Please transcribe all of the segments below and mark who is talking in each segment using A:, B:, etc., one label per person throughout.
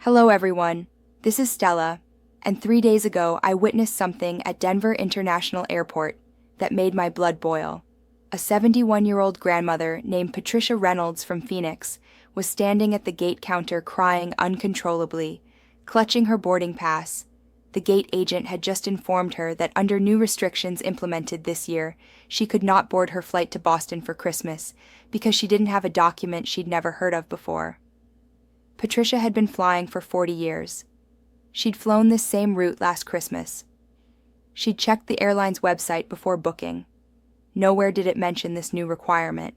A: Hello everyone, this is Stella, and 3 days ago I witnessed something at Denver International Airport that made my blood boil. A 71-year-old grandmother named Patricia Reynolds from Phoenix was standing at the gate counter crying uncontrollably, clutching her boarding pass. The gate agent had just informed her that under new restrictions implemented this year, she could not board her flight to Boston for Christmas because she didn't have a document she'd never heard of before. Patricia had been flying for 40 years. She'd flown this same route last Christmas. She'd checked the airline's website before booking. Nowhere did it mention this new requirement.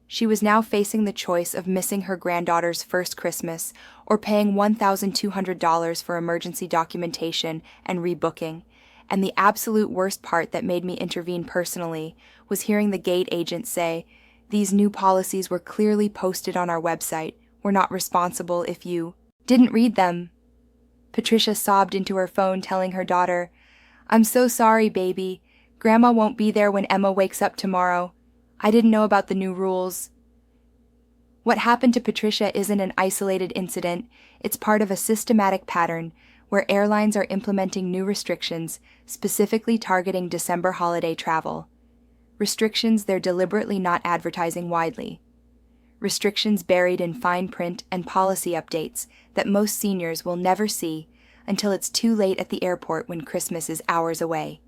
A: She was now facing the choice of missing her granddaughter's first Christmas or paying $1,200 for emergency documentation and rebooking, and the absolute worst part that made me intervene personally was hearing the gate agent say, "These new policies were clearly posted on our website. We're not responsible if you didn't read them." Patricia sobbed into her phone telling her daughter, "I'm so sorry, baby. Grandma won't be there when Emma wakes up tomorrow. I didn't know about the new rules." What happened to Patricia isn't an isolated incident. It's part of a systematic pattern where airlines are implementing new restrictions specifically targeting December holiday travel. Restrictions they're deliberately not advertising widely. Restrictions buried in fine print and policy updates that most seniors will never see until it's too late at the airport when Christmas is hours away.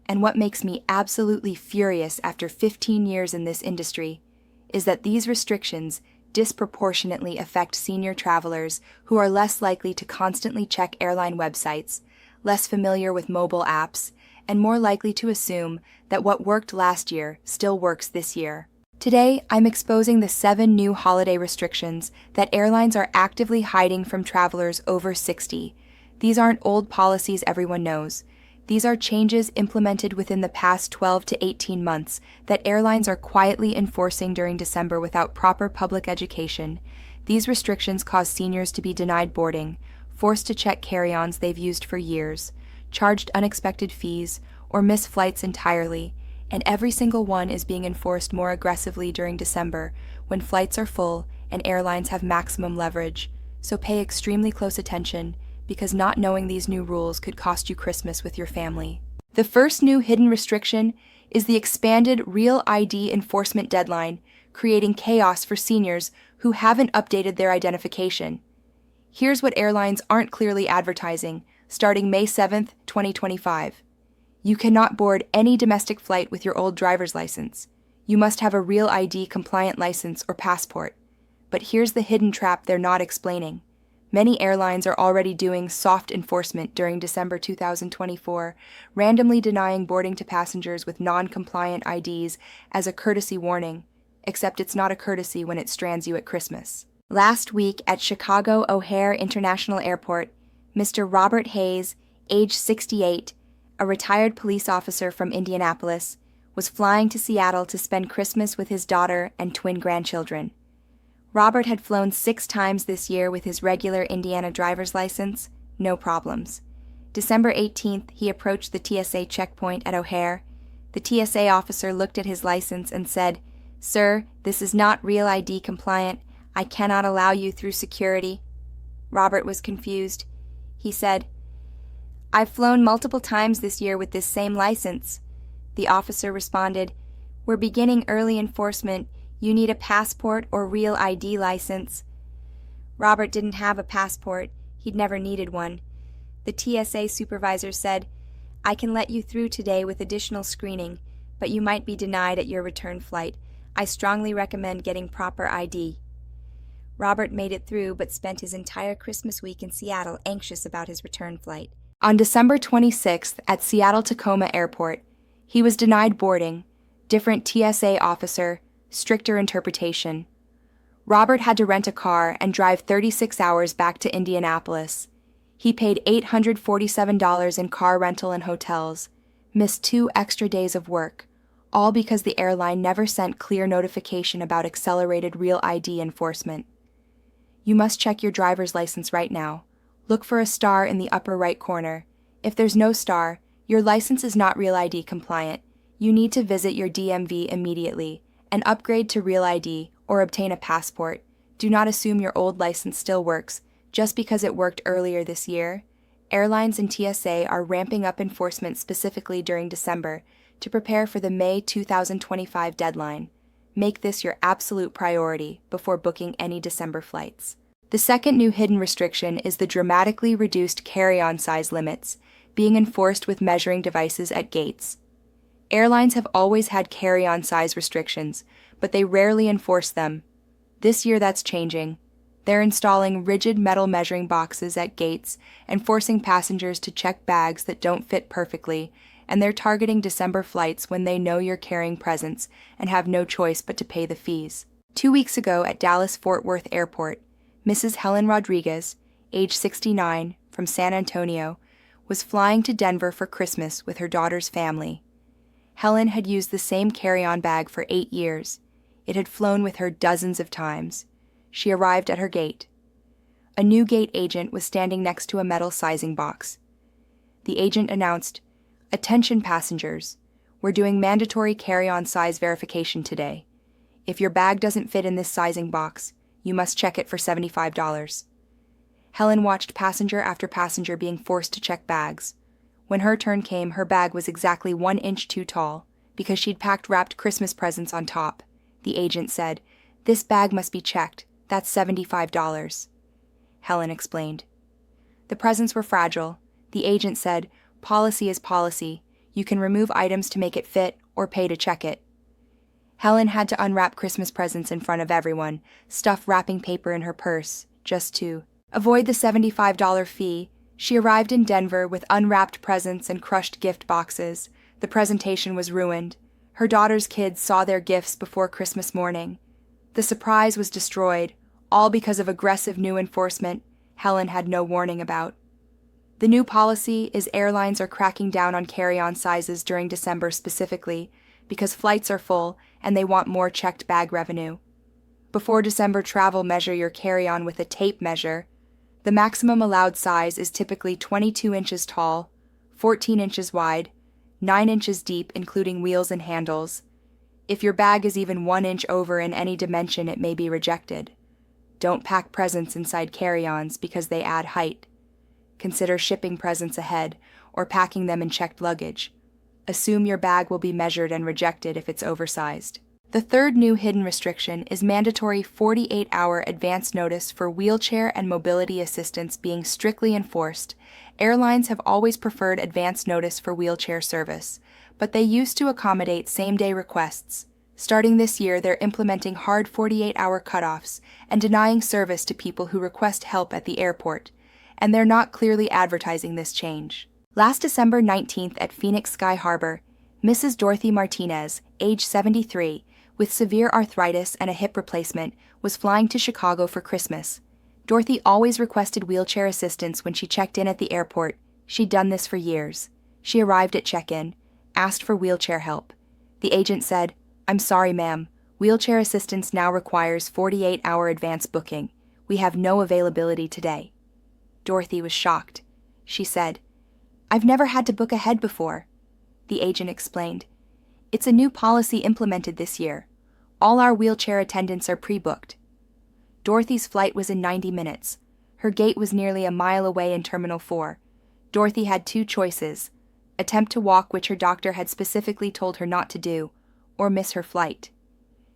A: And what makes me absolutely furious after 15 years in this industry is that these restrictions disproportionately affect senior travelers who are less likely to constantly check airline websites, less familiar with mobile apps, and more likely to assume that what worked last year still works this year. Today, I'm exposing the 7 new holiday restrictions that airlines are actively hiding from travelers over 60. These aren't old policies everyone knows. These are changes implemented within the past 12 to 18 months that airlines are quietly enforcing during December without proper public education. These restrictions cause seniors to be denied boarding, forced to check carry-ons they've used for years, charged unexpected fees, or miss flights entirely. And every single one is being enforced more aggressively during December, when flights are full and airlines have maximum leverage. So pay extremely close attention, because not knowing these new rules could cost you Christmas with your family. The first new hidden restriction is the expanded Real ID enforcement deadline, creating chaos for seniors who haven't updated their identification. Here's what airlines aren't clearly advertising, starting May 7th, 2025. You cannot board any domestic flight with your old driver's license. You must have a Real ID compliant license or passport. But here's the hidden trap they're not explaining. Many airlines are already doing soft enforcement during December 2024, randomly denying boarding to passengers with non-compliant IDs as a courtesy warning, except it's not a courtesy when it strands you at Christmas. Last week at Chicago O'Hare International Airport, Mr. Robert Hayes, age 68, a retired police officer from Indianapolis, was flying to Seattle to spend Christmas with his daughter and twin grandchildren. Robert had flown 6 times this year with his regular Indiana driver's license, no problems. December 18th, he approached the TSA checkpoint at O'Hare. The TSA officer looked at his license and said, "Sir, this is not Real ID compliant. I cannot allow you through security." Robert was confused. He said, "I've flown multiple times this year with this same license." The officer responded, "We're beginning early enforcement. You need a passport or Real ID license." Robert didn't have a passport. He'd never needed one. The TSA supervisor said, "I can let you through today with additional screening, but you might be denied at your return flight. I strongly recommend getting proper ID." Robert made it through but spent his entire Christmas week in Seattle anxious about his return flight. On December 26th at Seattle-Tacoma Airport, he was denied boarding, different TSA officer, stricter interpretation. Robert had to rent a car and drive 36 hours back to Indianapolis. He paid $847 in car rental and hotels, missed 2 extra days of work, all because the airline never sent clear notification about accelerated Real ID enforcement. You must check your driver's license right now. Look for a star in the upper right corner. If there's no star, your license is not Real ID compliant. You need to visit your DMV immediately and upgrade to Real ID or obtain a passport. Do not assume your old license still works. just because it worked earlier this year, airlines and TSA are ramping up enforcement specifically during December to prepare for the May 2025 deadline. Make this your absolute priority before booking any December flights. The second new hidden restriction is the dramatically reduced carry-on size limits being enforced with measuring devices at gates. Airlines have always had carry-on size restrictions, but they rarely enforce them. This year that's changing. They're installing rigid metal measuring boxes at gates and forcing passengers to check bags that don't fit perfectly, and they're targeting December flights when they know you're carrying presents and have no choice but to pay the fees. 2 weeks ago at Dallas-Fort Worth Airport, Mrs. Helen Rodriguez, age 69, from San Antonio, was flying to Denver for Christmas with her daughter's family. Helen had used the same carry-on bag for 8 years. It had flown with her dozens of times. She arrived at her gate. A new gate agent was standing next to a metal sizing box. The agent announced, "Attention passengers, we're doing mandatory carry-on size verification today. If your bag doesn't fit in this sizing box, you must check it for $75. Helen watched passenger after passenger being forced to check bags. When her turn came, her bag was exactly 1 inch too tall, because she'd packed wrapped Christmas presents on top. The agent said, "This bag must be checked. That's $75. Helen explained. The presents were fragile. The agent said, "Policy is policy. You can remove items to make it fit or pay to check it." Helen had to unwrap Christmas presents in front of everyone, stuff wrapping paper in her purse, just to avoid the $75 fee. She arrived in Denver with unwrapped presents and crushed gift boxes. The presentation was ruined. Her daughter's kids saw their gifts before Christmas morning. The surprise was destroyed, all because of aggressive new enforcement Helen had no warning about. The new policy is airlines are cracking down on carry-on sizes during December specifically because flights are full and they want more checked bag revenue. Before December travel, measure your carry-on with a tape measure. The maximum allowed size is typically 22 inches tall, 14 inches wide, 9 inches deep including wheels and handles. If your bag is even 1 inch over in any dimension, it may be rejected. Don't pack presents inside carry-ons because they add height. Consider shipping presents ahead or packing them in checked luggage. Assume your bag will be measured and rejected if it's oversized. The third new hidden restriction is mandatory 48-hour advance notice for wheelchair and mobility assistance being strictly enforced. Airlines have always preferred advance notice for wheelchair service, but they used to accommodate same-day requests. Starting this year, they're implementing hard 48-hour cutoffs and denying service to people who request help at the airport, and they're not clearly advertising this change. Last December 19th at Phoenix Sky Harbor, Mrs. Dorothy Martinez, age 73, with severe arthritis and a hip replacement, was flying to Chicago for Christmas. Dorothy always requested wheelchair assistance when she checked in at the airport. She'd done this for years. She arrived at check-in, asked for wheelchair help. The agent said, "I'm sorry, ma'am. Wheelchair assistance now requires 48-hour advance booking. We have no availability today." Dorothy was shocked. She said, "I've never had to book ahead before." The agent explained, "It's a new policy implemented this year. All our wheelchair attendants are pre-booked." Dorothy's flight was in 90 minutes. Her gate was nearly a mile away in Terminal 4. Dorothy had 2 choices: attempt to walk, which her doctor had specifically told her not to do, or miss her flight.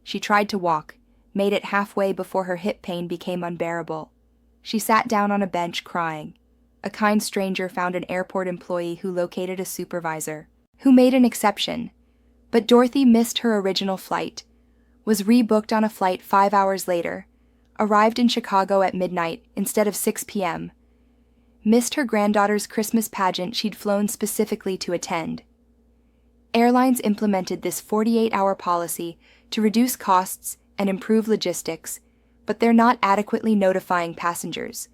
A: She tried to walk, made it halfway before her hip pain became unbearable. She sat down on a bench crying. A kind stranger found an airport employee who located a supervisor, who made an exception. But Dorothy missed her original flight, was rebooked on a flight 5 hours later, arrived in Chicago at midnight instead of 6 p.m., missed her granddaughter's Christmas pageant she'd flown specifically to attend. Airlines implemented this 48-hour policy to reduce costs and improve logistics, but they're not adequately notifying passengers.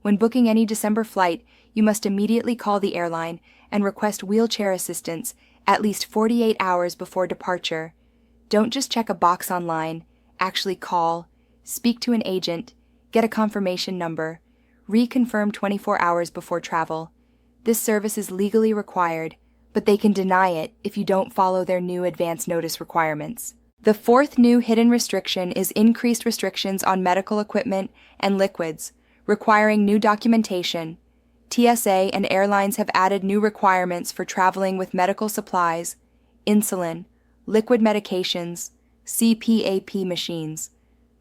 A: When booking any December flight, you must immediately call the airline and request wheelchair assistance at least 48 hours before departure. Don't just check a box online. Actually call, speak to an agent, get a confirmation number, reconfirm 24 hours before travel. This service is legally required, but they can deny it if you don't follow their new advance notice requirements. The fourth new hidden restriction is increased restrictions on medical equipment and liquids, requiring new documentation. TSA and airlines have added new requirements for traveling with medical supplies, insulin, liquid medications, CPAP machines,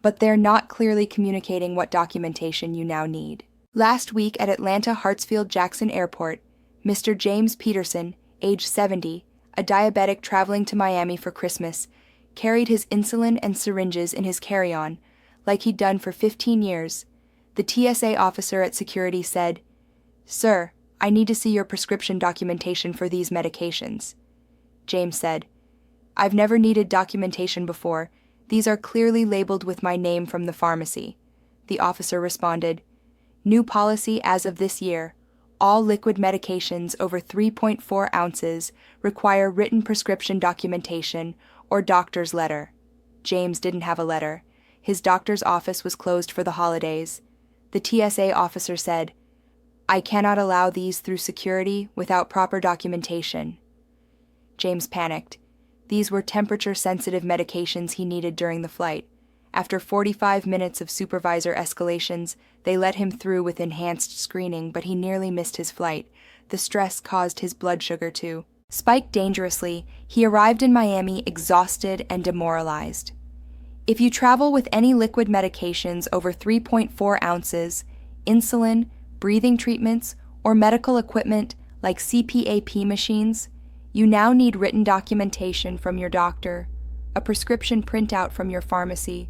A: but they're not clearly communicating what documentation you now need. Last week at Atlanta Hartsfield-Jackson Airport, Mr. James Peterson, age 70, a diabetic traveling to Miami for Christmas, carried his insulin and syringes in his carry-on, like he'd done for 15 years. The TSA officer at security said, "Sir, I need to see your prescription documentation for these medications." James said, "I've never needed documentation before. These are clearly labeled with my name from the pharmacy." The officer responded, "New policy as of this year. All liquid medications over 3.4 ounces require written prescription documentation or doctor's letter." James didn't have a letter. His doctor's office was closed for the holidays. The TSA officer said, "I cannot allow these through security without proper documentation." James panicked. These were temperature-sensitive medications he needed during the flight. After 45 minutes of supervisor escalations, they let him through with enhanced screening, but he nearly missed his flight. The stress caused his blood sugar to spike dangerously. He arrived in Miami exhausted and demoralized. If you travel with any liquid medications over 3.4 ounces, insulin, breathing treatments, or medical equipment like CPAP machines, you now need written documentation from your doctor, a prescription printout from your pharmacy,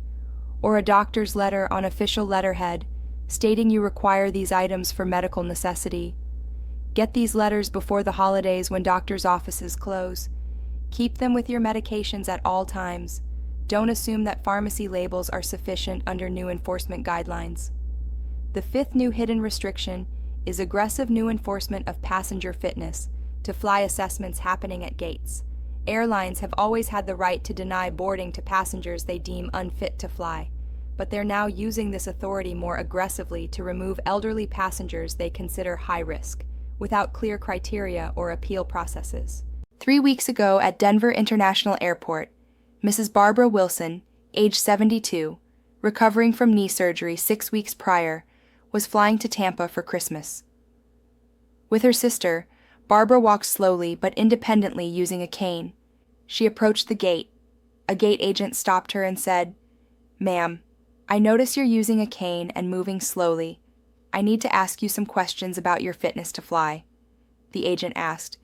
A: or a doctor's letter on official letterhead stating you require these items for medical necessity. Get these letters before the holidays when doctors' offices close. Keep them with your medications at all times. Don't assume that pharmacy labels are sufficient under new enforcement guidelines. The fifth new hidden restriction is aggressive new enforcement of passenger fitness to fly assessments happening at gates. Airlines have always had the right to deny boarding to passengers they deem unfit to fly, but they're now using this authority more aggressively to remove elderly passengers they consider high risk, without clear criteria or appeal processes. 3 weeks ago at Denver International Airport, Mrs. Barbara Wilson, age 72, recovering from knee surgery 6 weeks prior, was flying to Tampa for Christmas. With her sister, Barbara walked slowly but independently using a cane. She approached the gate. A gate agent stopped her and said, "Ma'am, I notice you're using a cane and moving slowly. I need to ask you some questions about your fitness to fly." The agent asked,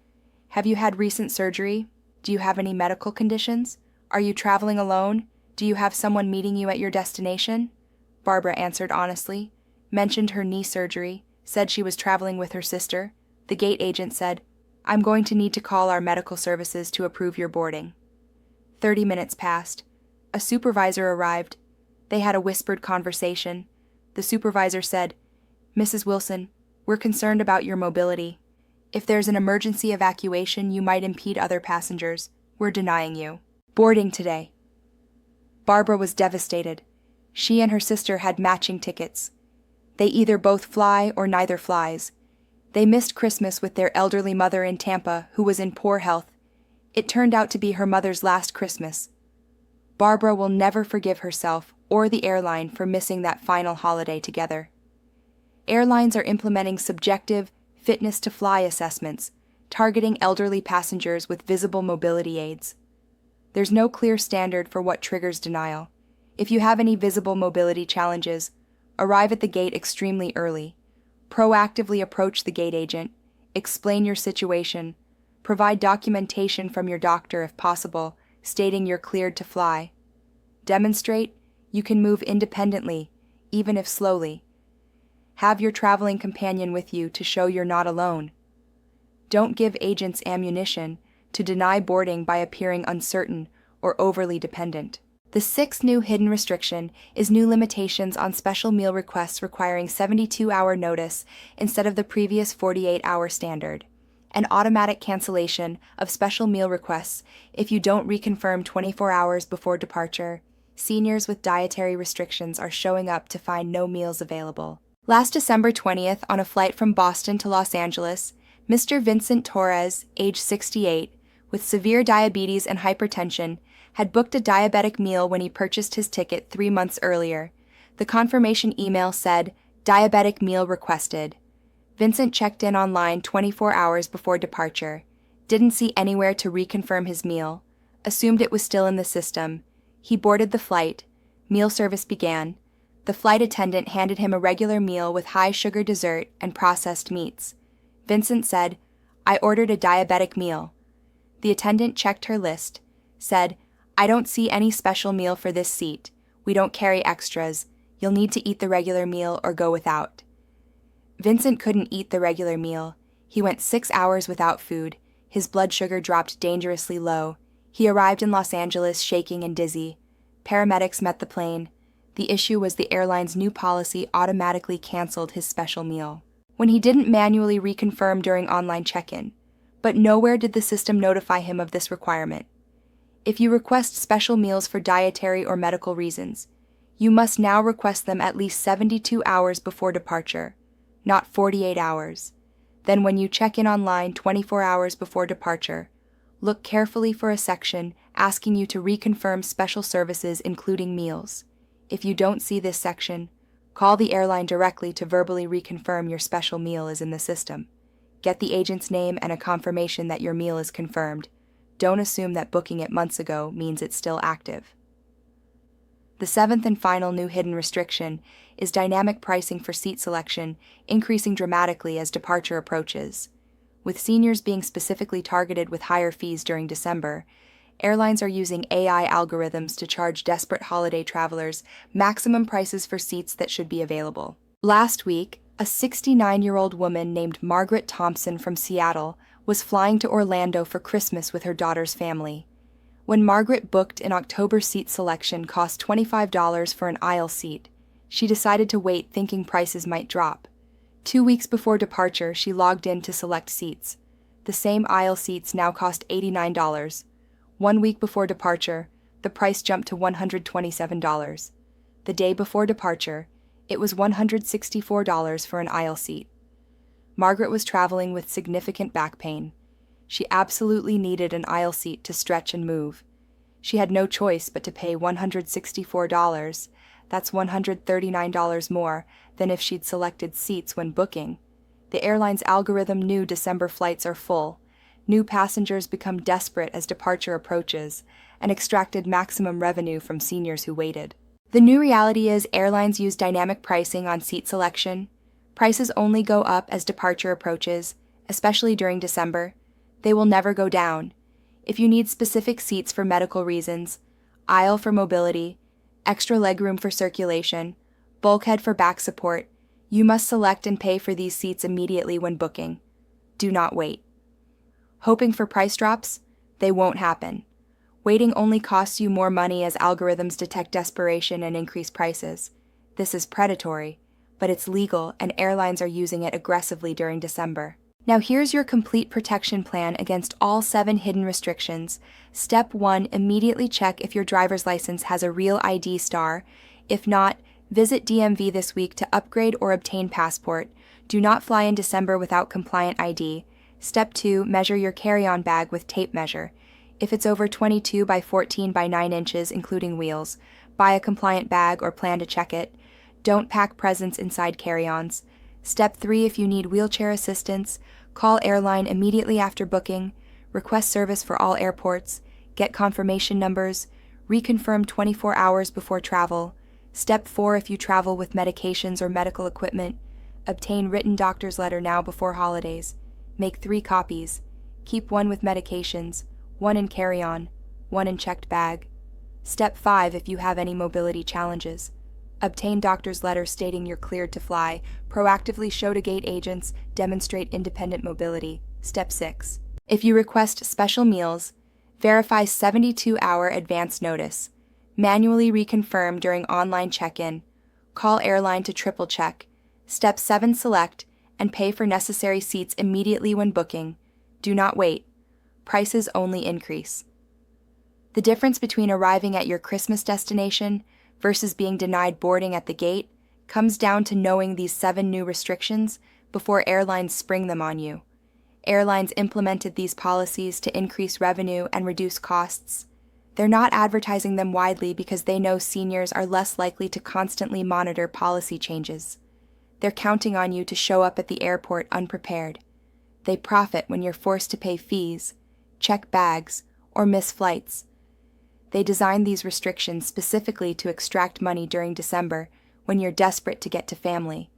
A: "Have you had recent surgery? Do you have any medical conditions? Are you traveling alone? Do you have someone meeting you at your destination?" Barbara answered honestly, mentioned her knee surgery, said she was traveling with her sister. The gate agent said, "I'm going to need to call our medical services to approve your boarding." 30 minutes passed. A supervisor arrived. They had a whispered conversation. The supervisor said, "Mrs. Wilson, we're concerned about your mobility. If there's an emergency evacuation, you might impede other passengers. We're denying you boarding today." Barbara was devastated. She and her sister had matching tickets. They either both fly or neither flies. They missed Christmas with their elderly mother in Tampa, who was in poor health. It turned out to be her mother's last Christmas. Barbara will never forgive herself or the airline for missing that final holiday together. Airlines are implementing subjective fitness to fly assessments, targeting elderly passengers with visible mobility aids. There's no clear standard for what triggers denial. If you have any visible mobility challenges, arrive at the gate extremely early. Proactively approach the gate agent, explain your situation, provide documentation from your doctor if possible, stating you're cleared to fly. Demonstrate you can move independently, even if slowly. Have your traveling companion with you to show you're not alone. Don't give agents ammunition to deny boarding by appearing uncertain or overly dependent. The sixth new hidden restriction is new limitations on special meal requests requiring 72-hour notice instead of the previous 48-hour standard. An automatic cancellation of special meal requests if you don't reconfirm 24 hours before departure. Seniors with dietary restrictions are showing up to find no meals available. Last December 20th, on a flight from Boston to Los Angeles, Mr. Vincent Torres, age 68, with severe diabetes and hypertension, had booked a diabetic meal when he purchased his ticket 3 months earlier. The confirmation email said, Diabetic meal requested. Vincent checked in online 24 hours before departure, didn't see anywhere to reconfirm his meal, assumed it was still in the system. He boarded the flight. Meal service began. The flight attendant handed him a regular meal with high-sugar dessert and processed meats. Vincent said, "I ordered a diabetic meal." The attendant checked her list, said, "I don't see any special meal for this seat. We don't carry extras. You'll need to eat the regular meal or go without." Vincent couldn't eat the regular meal. He went 6 hours without food. His blood sugar dropped dangerously low. He arrived in Los Angeles shaking and dizzy. Paramedics met the plane. The issue was the airline's new policy automatically canceled his special meal when he didn't manually reconfirm during online check-in, but nowhere did the system notify him of this requirement. If you request special meals for dietary or medical reasons, you must now request them at least 72 hours before departure, not 48 hours. Then when you check in online 24 hours before departure, look carefully for a section asking you to reconfirm special services including meals. If you don't see this section, call the airline directly to verbally reconfirm your special meal is in the system. Get the agent's name and a confirmation that your meal is confirmed. Don't assume that booking it months ago means it's still active. The seventh and final new hidden restriction is dynamic pricing for seat selection, increasing dramatically as departure approaches. With seniors being specifically targeted with higher fees during December, airlines are using AI algorithms to charge desperate holiday travelers maximum prices for seats that should be available. Last week, a 69-year-old woman named Margaret Thompson from Seattle was flying to Orlando for Christmas with her daughter's family. When Margaret booked an October seat selection cost $25 for an aisle seat, she decided to wait thinking prices might drop. 2 weeks before departure, she logged in to select seats. The same aisle seats now cost $89. 1 week before departure, the price jumped to $127. The day before departure, it was $164 for an aisle seat. Margaret was traveling with significant back pain. She absolutely needed an aisle seat to stretch and move. She had no choice but to pay $164. That's $139 more than if she'd selected seats when booking. The airline's algorithm knew December flights are full. New passengers become desperate as departure approaches and extracted maximum revenue from seniors who waited. The new reality is airlines use dynamic pricing on seat selection. Prices only go up as departure approaches, especially during December. They will never go down. If you need specific seats for medical reasons, aisle for mobility, extra legroom for circulation, bulkhead for back support, you must select and pay for these seats immediately when booking. Do not wait. Hoping for price drops? They won't happen. Waiting only costs you more money as algorithms detect desperation and increase prices. This is predatory, but it's legal and airlines are using it aggressively during December. Now here's your complete protection plan against all 7 hidden restrictions. Step 1, immediately check if your driver's license has a real ID star. If not, visit DMV this week to upgrade or obtain passport. Do not fly in December without compliant ID. Step 2, measure your carry-on bag with tape measure. If it's over 22 by 14 by 9 inches, including wheels, buy a compliant bag or plan to check it. Don't pack presents inside carry-ons. Step 3, if you need wheelchair assistance, call airline immediately after booking, request service for all airports, get confirmation numbers, reconfirm 24 hours before travel. Step 4, if you travel with medications or medical equipment, obtain written doctor's letter now before holidays. Make 3 copies. Keep 1 with medications, 1 in carry-on, 1 in checked bag. Step 5, if you have any mobility challenges, obtain doctor's letter stating you're cleared to fly. Proactively show to gate agents, demonstrate independent mobility. Step 6. If you request special meals, verify 72-hour advance notice. Manually reconfirm during online check-in. Call airline to triple check. Step 7, select and pay for necessary seats immediately when booking. Do not wait. Prices only increase. The difference between arriving at your Christmas destination versus being denied boarding at the gate comes down to knowing these 7 new restrictions before airlines spring them on you. Airlines implemented these policies to increase revenue and reduce costs. They're not advertising them widely because they know seniors are less likely to constantly monitor policy changes. They're counting on you to show up at the airport unprepared. They profit when you're forced to pay fees, check bags, or miss flights. They designed these restrictions specifically to extract money during December when you're desperate to get to family.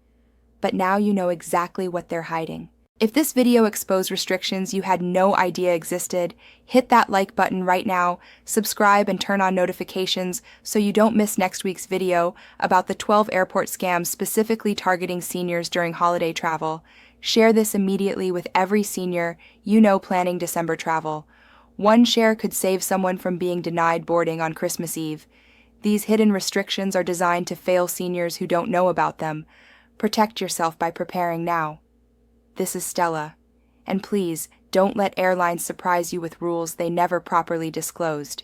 A: But now you know exactly what they're hiding. If this video exposed restrictions you had no idea existed, hit that like button right now, subscribe and turn on notifications so you don't miss next week's video about the 12 airport scams specifically targeting seniors during holiday travel. Share this immediately with every senior you know planning December travel. One share could save someone from being denied boarding on Christmas Eve. These hidden restrictions are designed to fail seniors who don't know about them. Protect yourself by preparing now. This is Stella, and please don't let airlines surprise you with rules they never properly disclosed.